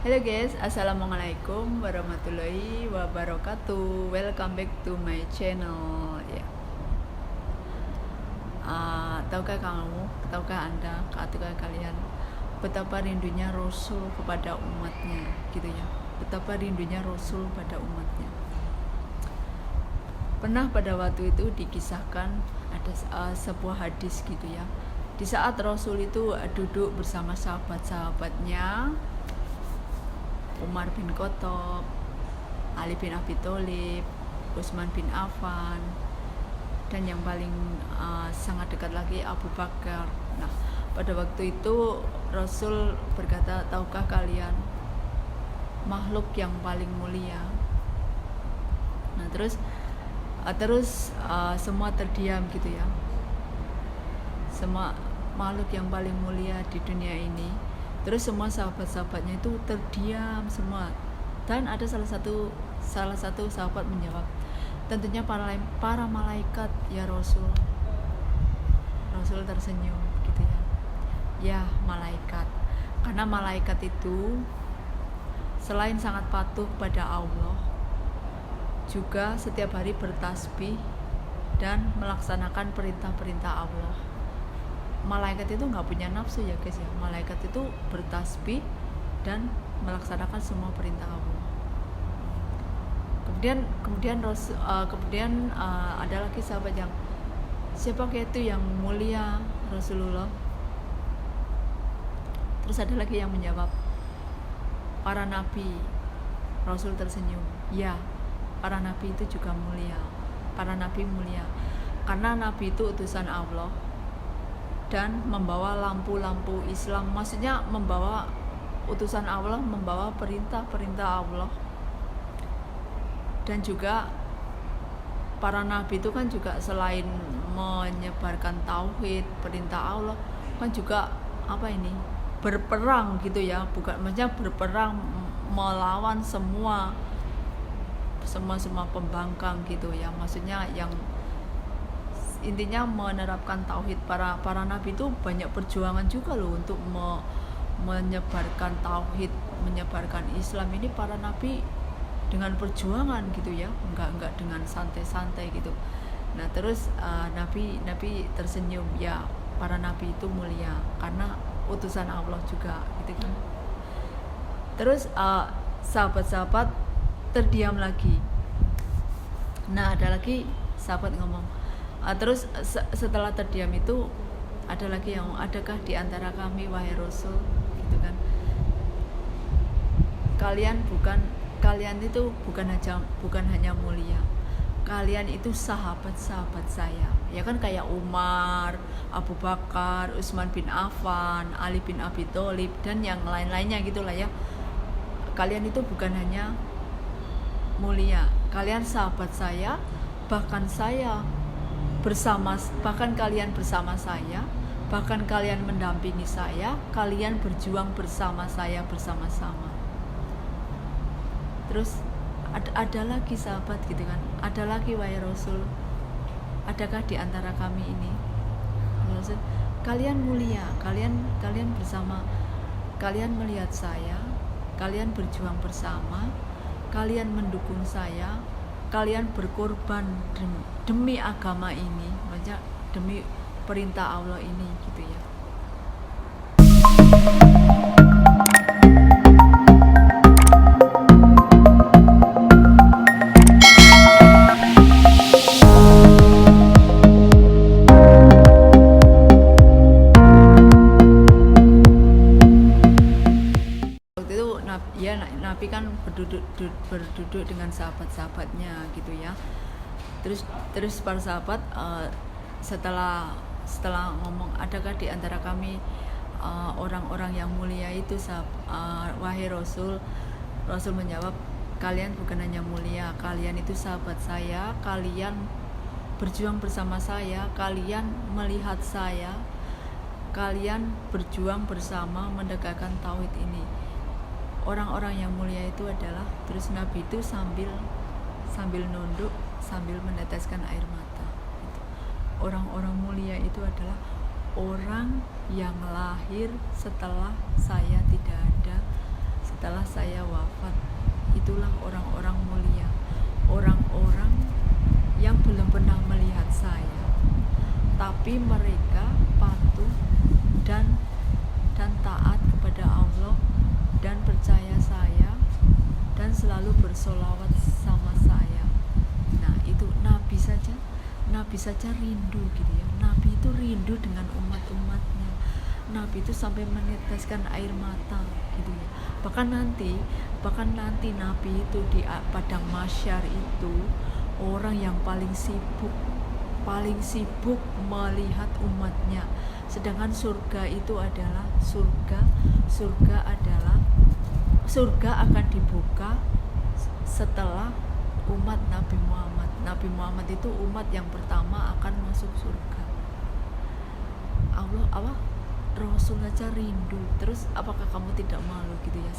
Hello guys, assalamualaikum warahmatullahi wabarakatuh. Welcome back to my channel. Ya, tahukah kalian betapa rindunya Rasul kepada umatnya, gitu ya? Betapa rindunya Rasul pada umatnya. Pernah pada waktu itu dikisahkan ada sebuah hadis gitu ya. Di saat Rasul itu duduk bersama sahabat-sahabatnya, Umar bin Khattab, Ali bin Abi Thalib, Utsman bin Affan, dan yang paling sangat dekat lagi Abu Bakar. Nah, pada waktu itu Rasul berkata, tahukah kalian makhluk yang paling mulia? Nah, terus semua terdiam gitu ya. Semua makhluk yang paling mulia di dunia ini. Terus semua sahabat-sahabatnya itu terdiam semua. Dan ada salah satu sahabat menjawab, tentunya para malaikat ya Rasul. Rasul tersenyum gitu ya. Ya, malaikat. Karena malaikat itu selain sangat patuh pada Allah, juga setiap hari bertasbih dan melaksanakan perintah-perintah Allah. Malaikat itu nggak punya nafsu ya guys ya. Malaikat itu bertasbih dan melaksanakan semua perintah Allah. Kemudian ada lagi sahabat yang, siapakah itu yang mulia Rasulullah? Terus ada lagi yang menjawab, para nabi. Rasul tersenyum, ya, para nabi itu juga mulia. Para nabi mulia karena nabi itu utusan Allah dan membawa lampu-lampu Islam. Maksudnya membawa utusan Allah, membawa perintah-perintah Allah. Dan juga para nabi itu kan juga selain menyebarkan tauhid, perintah Allah, kan juga berperang gitu ya. Bukan maksudnya berperang melawan semua pembangkang gitu ya. Maksudnya yang intinya menerapkan tauhid. Para nabi itu banyak perjuangan juga loh untuk menyebarkan tauhid, menyebarkan Islam ini. Para nabi dengan perjuangan gitu ya, enggak dengan santai-santai gitu. Nah, terus nabi tersenyum, ya, para nabi itu mulia karena utusan Allah juga gitu kan. Terus sahabat-sahabat terdiam lagi. Nah, ada lagi sahabat ngomong, terus setelah terdiam itu ada lagi yang, adakah di antara kami wahai Rasul gitu kan, kalian itu bukan hanya mulia, kalian itu sahabat-sahabat saya ya kan, kayak Umar, Abu Bakar, Utsman bin Affan, Ali bin Abi Thalib, dan yang lain-lainnya gitulah ya. Kalian itu bukan hanya mulia, kalian sahabat saya, bahkan kalian bersama saya, bahkan kalian mendampingi saya, kalian berjuang bersama saya bersama-sama. Terus ada lagi sahabat gitu kan, ada lagi wahai Rasul, adakah di antara kami ini Rasul, kalian mulia, kalian bersama, kalian melihat saya, kalian berjuang bersama, kalian mendukung saya, kalian berkorban demi agama ini, maksudnya demi perintah Allah ini gitu ya. Nabi kan berduduk dengan sahabat-sahabatnya gitu ya. Terus para sahabat setelah ngomong, adakah di antara kami orang-orang yang mulia itu, wahai Rasul? Rasul menjawab, kalian bukan hanya mulia, kalian itu sahabat saya, kalian berjuang bersama saya, kalian melihat saya, kalian berjuang bersama menegakkan tauhid ini. Orang-orang yang mulia itu adalah, terus Nabi itu sambil nunduk, sambil meneteskan air mata. Orang-orang mulia itu adalah orang yang lahir setelah saya tidak ada, setelah saya wafat. Itulah orang-orang mulia, orang-orang yang belum pernah melihat saya, tapi mereka patuh dan taat kepada Allah dan percaya saya dan selalu bersolawat sama saya. Nah itu Nabi saja rindu gitu ya. Nabi itu rindu dengan umat-umatnya. Nabi itu sampai meneteskan air mata gitu ya. Bahkan nanti Nabi itu di padang mahsyar itu orang yang paling sibuk melihat umatnya. Sedangkan surga itu adalah surga akan dibuka setelah umat Nabi Muhammad. Nabi Muhammad itu umat yang pertama akan masuk surga. Rasul aja rindu. Terus apakah kamu tidak malu gitu ya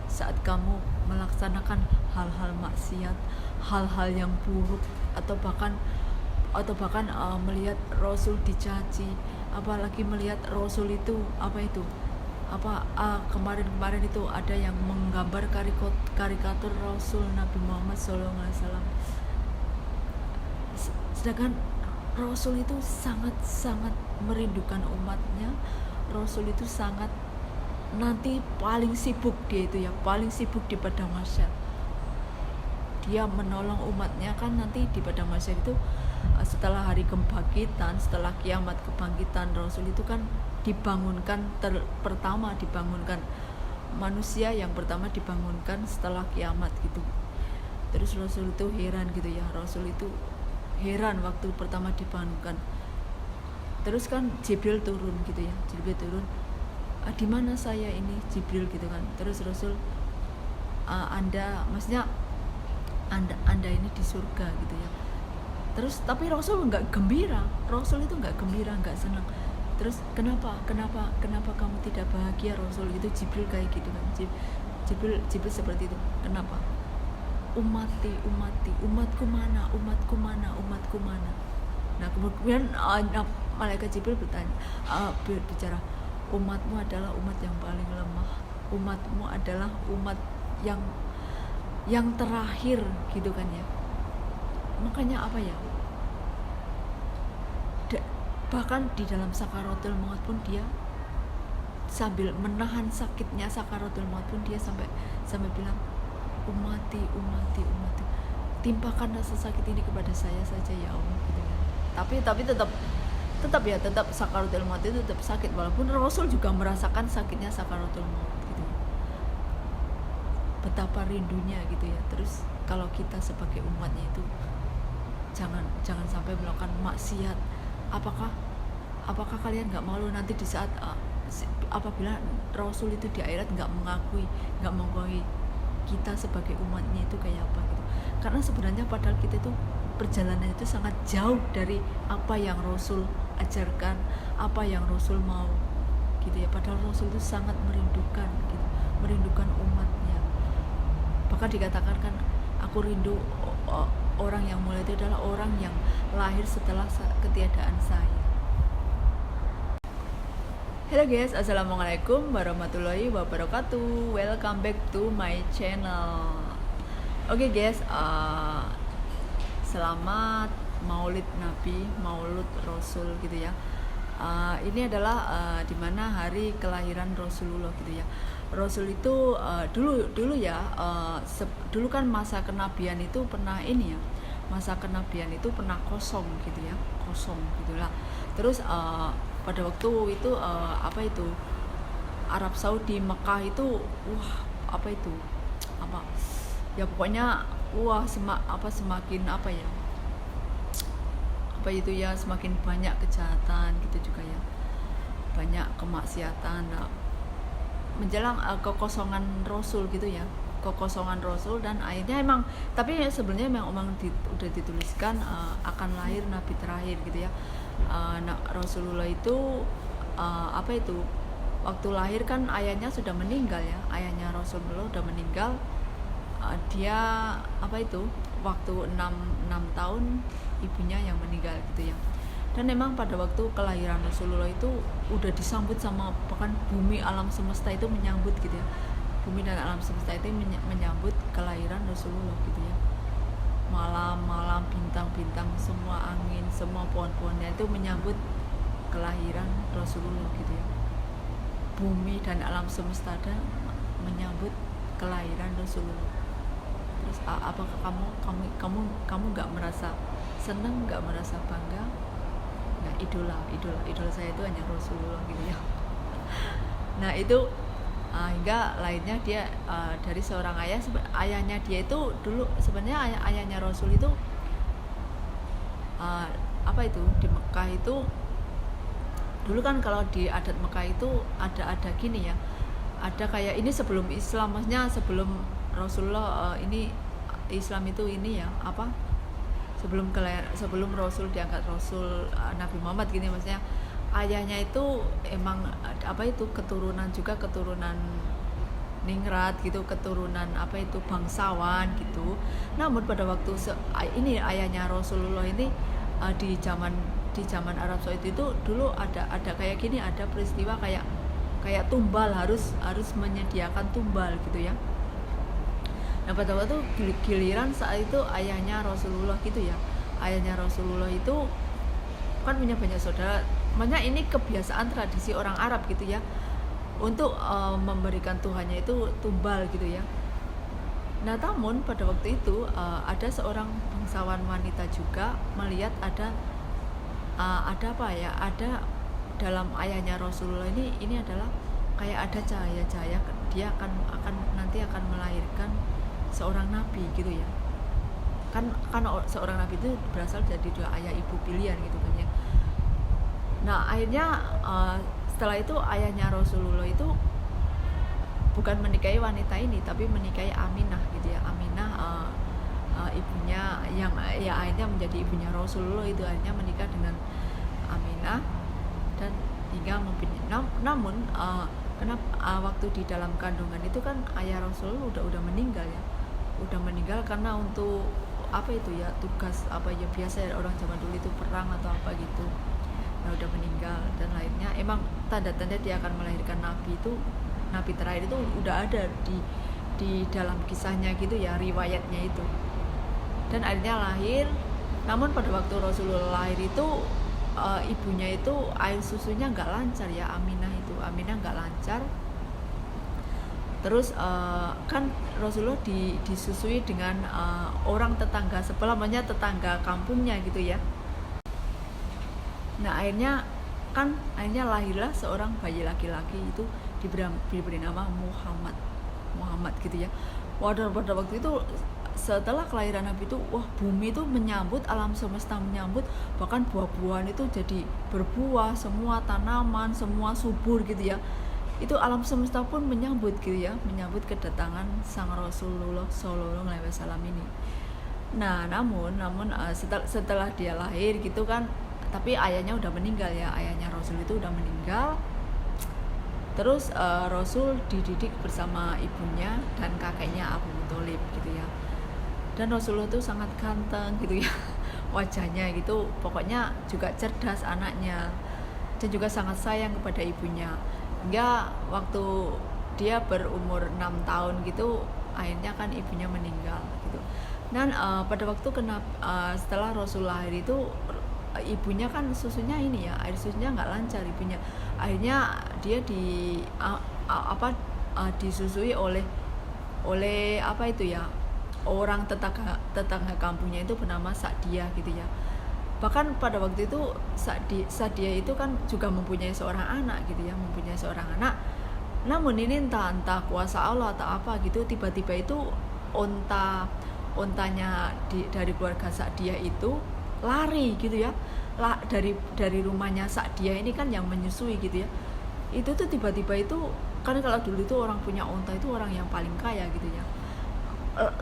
saat kamu melaksanakan hal-hal maksiat, hal-hal yang buruk, atau bahkan melihat Rasul dicaci, apalagi melihat Rasul itu kemarin itu ada yang menggambar karikatur Rasul Nabi Muhammad SAW. Sedangkan Rasul itu sangat merindukan umatnya. Rasul itu sangat nanti paling sibuk dia itu ya, paling sibuk di padang mahsyar. Dia menolong umatnya kan nanti di padang mahsyar itu setelah hari kebangkitan, setelah kiamat kebangkitan, Rasul itu kan dibangunkan manusia yang pertama dibangunkan setelah kiamat gitu. Terus Rasul itu heran gitu ya, Rasul itu heran waktu pertama dibangunkan. Terus kan Jibril turun gitu ya, di mana saya ini Jibril gitu kan. Terus Rasul anda ini di surga gitu ya. Terus tapi Rasul nggak gembira, nggak senang. Terus kenapa kamu tidak bahagia Rasul? Itu Jibril kayak gitu kan. Jibril seperti itu. Kenapa? Umatku mana? Nah kemudian malaikat Jibril bicara, umatmu adalah umat yang paling lemah, umatmu adalah umat yang terakhir gitu kan ya. Makanya apa ya, bahkan di dalam sakaratul maut pun dia sambil menahan sakitnya sakaratul maut pun dia sampai bilang, umati, timpakan rasa sakit ini kepada saya saja ya Allah gitu kan. Tapi tetap sakaratul maut itu tetap sakit, walaupun Rasul juga merasakan sakitnya sakaratul maut gitu. Betapa rindunya gitu ya. Terus kalau kita sebagai umatnya itu jangan sampai melakukan maksiat. Apakah kalian nggak malu nanti di saat apabila Rasul itu di akhirat nggak mengakui kita sebagai umatnya itu kayak apa gitu. Karena sebenarnya padahal kita itu perjalanan itu sangat jauh dari apa yang Rasul ajarkan, apa yang Rasul mau gitu ya. Padahal Rasul itu sangat merindukan umatnya. Bahkan dikatakan kan, aku rindu orang yang mulia itu adalah orang yang lahir setelah ketiadaan saya. Hello guys, assalamualaikum warahmatullahi wabarakatuh. Welcome back to my channel. Oke guys, selamat Maulid Nabi, Maulud Rasul gitu ya. Ini adalah dimana hari kelahiran Rasulullah gitu ya. Rasul itu dulu ya, dulu kan masa kenabian itu pernah ini ya, masa kenabian itu pernah kosong gitulah. Terus pada waktu itu Arab Saudi, Mekah itu ya pokoknya semakin banyak kejahatan gitu juga ya, banyak kemaksiatan. Menjelang kekosongan Rasul gitu ya, dan akhirnya tapi sebenarnya memang udah dituliskan akan lahir Nabi terakhir gitu ya. Rasulullah itu waktu lahir kan ayahnya sudah meninggal ya, ayahnya Rasulullah udah meninggal. Dia waktu 6 tahun ibunya yang meninggal gitu ya. Dan memang pada waktu kelahiran Rasulullah itu udah disambut sama, bahkan bumi alam semesta itu menyambut gitu ya. bumi dan alam semesta itu menyambut kelahiran Rasulullah gitu ya. Malam-malam, bintang-bintang, semua angin, semua pohon-pohonnya itu menyambut kelahiran Rasulullah gitu ya. Bumi dan alam semesta dan menyambut kelahiran Rasulullah. Terus apakah kamu nggak merasa senang, nggak merasa bangga? Nah, idola saya itu hanya Rasulullah gitu ya. Nah itu hingga lainnya dia dari seorang ayahnya dia itu dulu sebenarnya ayahnya Rasul itu apa itu di Mekah itu dulu kan, kalau di adat Mekah itu ada gini ya, ada kayak ini sebelum Islam, maksudnya sebelum Rasulullah ini Islam itu ini ya apa, sebelum Rasul diangkat Rasul Nabi Muhammad gini, maksudnya ayahnya itu emang apa itu keturunan ningrat gitu, keturunan apa itu bangsawan gitu. Namun pada waktu ini ayahnya Rasulullah ini di zaman Arab Saudi itu dulu ada kayak gini, ada peristiwa kayak tumbal, harus menyediakan tumbal gitu ya. Nah pada waktu giliran saat itu ayahnya Rasulullah gitu ya, ayahnya Rasulullah itu kan punya banyak saudara, makanya ini kebiasaan tradisi orang Arab gitu ya, untuk memberikan Tuhannya itu tumbal gitu ya. Nah namun pada waktu itu ada seorang bangsawan wanita juga melihat ada apa ya, ada dalam ayahnya Rasulullah ini adalah kayak ada cahaya-cahaya, dia akan nanti akan melahirkan seorang nabi gitu ya. Kan seorang nabi itu berasal dari dua ayah ibu pilihan gitu kan ya. Nah akhirnya setelah itu ayahnya Rasulullah itu bukan menikahi wanita ini, tapi menikahi Aminah gitu ya. Aminah ibunya yang ya akhirnya menjadi ibunya Rasulullah itu, akhirnya menikah dengan Aminah dan hingga mempunyai. Namun kenapa waktu di dalam kandungan itu kan ayah Rasulullah udah meninggal ya, udah meninggal karena untuk apa itu ya, tugas apa ya, biasa ya, orang zaman dulu itu perang atau apa gitu. Nah udah meninggal dan lainnya, emang tanda-tanda dia akan melahirkan nabi itu, nabi terakhir itu udah ada di dalam kisahnya gitu ya, riwayatnya itu. Dan akhirnya lahir. Namun pada waktu Rasulullah lahir itu ibunya itu air susunya nggak lancar ya, Aminah nggak lancar. Terus kan Rasulullah disusui dengan orang tetangga sebelah, maksudnya tetangga kampungnya gitu ya. Nah akhirnya lahirlah seorang bayi laki-laki itu diberi nama Muhammad gitu ya. Pada waktu itu setelah kelahiran Nabi itu, wah bumi itu menyambut, alam semesta menyambut, bahkan buah-buahan itu jadi berbuah, semua tanaman semua subur gitu ya. Itu alam semesta pun menyambut gitu ya, menyambut kedatangan sang Rasulullah Shallallahu Alaihi Wasallam ini. Nah namun setelah dia lahir gitu kan, tapi ayahnya udah meninggal ya, ayahnya Rasul itu udah meninggal. Terus Rasul dididik bersama ibunya dan kakeknya Abu Thalib gitu ya. Dan Rasulullah itu sangat ganteng gitu ya wajahnya gitu, pokoknya juga cerdas anaknya, dan juga sangat sayang kepada ibunya. Hingga waktu dia berumur 6 tahun gitu, akhirnya kan ibunya meninggal gitu. Dan pada waktu setelah Rasulullah lahir itu, ibunya kan susunya ini ya, air susunya nggak lancar ibunya. Akhirnya dia disusui oleh apa itu ya, orang tetangga kampungnya itu bernama Sa'diyah gitu ya. Bahkan pada waktu itu Sa'diyah itu kan juga mempunyai seorang anak gitu ya, namun ini entah kuasa Allah atau apa gitu, tiba-tiba itu ontanya dari keluarga Sa'diyah itu lari gitu ya, dari rumahnya Sa'diyah ini kan yang menyusui gitu ya. Itu tuh tiba-tiba itu, karena kalau dulu itu orang punya onta itu orang yang paling kaya gitu ya.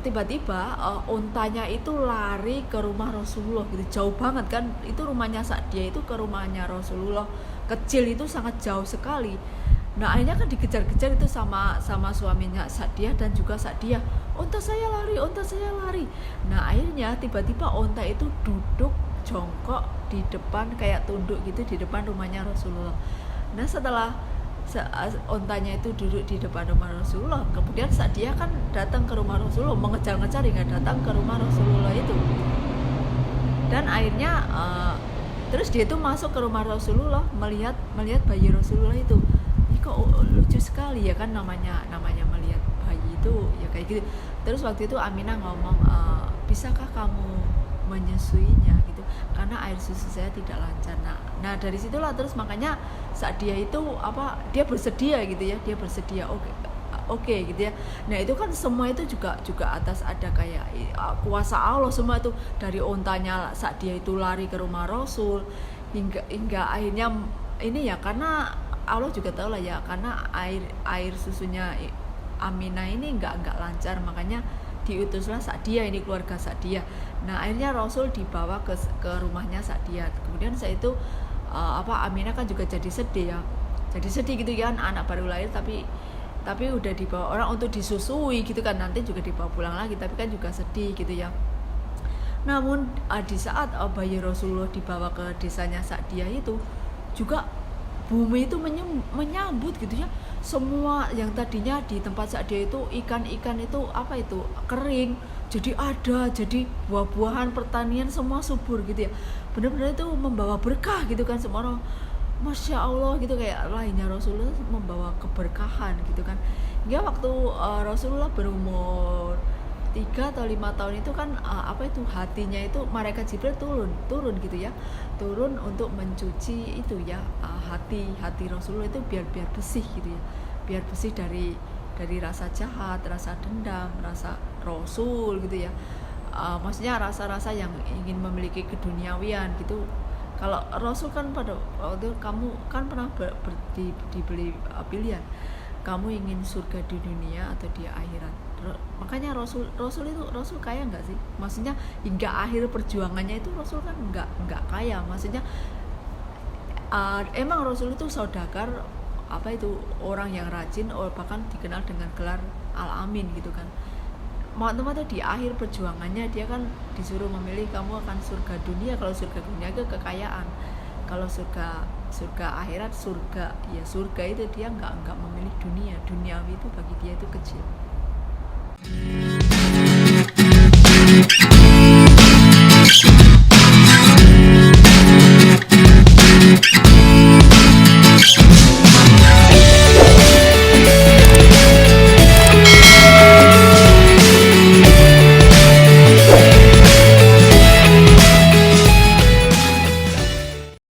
Tiba-tiba ontanya itu lari ke rumah Rasulullah gitu, jauh banget kan, itu rumahnya Sa'diyah itu ke rumahnya Rasulullah kecil itu sangat jauh sekali. Nah akhirnya kan dikejar-kejar itu sama suaminya Sa'diyah dan juga Sa'diyah, onta saya lari. Nah akhirnya tiba-tiba onta itu duduk jongkok di depan, kayak tunduk gitu di depan rumahnya Rasulullah. Nah setelah ontanya itu duduk di depan rumah Rasulullah. Kemudian saat dia kan datang ke rumah Rasulullah, mengejar-ngejar hingga datang ke rumah Rasulullah itu. Dan akhirnya terus dia itu masuk ke rumah Rasulullah, melihat bayi Rasulullah itu. Ih, kok lucu sekali ya kan, namanya melihat bayi itu ya kayak gitu. Terus waktu itu Aminah ngomong, bisakah kamu menyusuinya gitu, karena air susu saya tidak lancar. Nah dari situlah terus makanya saat dia itu dia bersedia gitu ya, dia bersedia oke gitu ya. Nah itu kan semua itu juga atas ada kayak kuasa Allah semua itu, dari ontanya saat dia itu lari ke rumah Rasul hingga akhirnya ini ya, karena Allah juga tahu lah ya, karena air susunya Aminah ini nggak lancar, makanya diutuslah Sa'diyah, ini keluarga Sa'diyah. Nah akhirnya Rasul dibawa ke rumahnya Sa'diyah. Kemudian saya itu Aminah kan juga jadi sedih gitu kan, anak baru lahir tapi udah dibawa orang untuk disusui gitu kan, nanti juga dibawa pulang lagi, tapi kan juga sedih gitu ya. Namun di saat bayi Rasulullah dibawa ke desanya Sa'diyah itu juga bumi itu menyambut gitu ya. Semua yang tadinya di tempat Sa'diyah itu ikan-ikan itu kering, jadi buah-buahan, pertanian semua subur gitu ya. Benar-benar itu membawa berkah gitu kan, semua orang Masya Allah gitu, kayak lainnya Rasulullah membawa keberkahan gitu kan. Hingga waktu Rasulullah berumur 3 atau 5 tahun itu kan hatinya itu malaikat Jibril turun gitu ya, turun untuk mencuci itu ya, hati Rasulullah itu biar bersih gitu ya, biar bersih dari rasa jahat, rasa dendam, rasa Rasul gitu ya, maksudnya rasa-rasa yang ingin memiliki keduniawian gitu. Kalau Rasul kan pada waktu kamu kan pernah dibeli pilihan, kamu ingin surga di dunia atau di akhirat. Makanya Rasul kaya nggak sih? Maksudnya hingga akhir perjuangannya itu Rasul kan nggak kaya. Maksudnya emang Rasul itu saudagar, orang yang rajin, bahkan dikenal dengan gelar Al-Amin gitu kan. Teman-teman tuh di akhir perjuangannya dia kan disuruh memilih, kamu akan surga dunia, kalau surga dunia ke kekayaan, kalau surga akhirat, surga itu dia nggak memilih duniawi itu bagi dia itu kecil.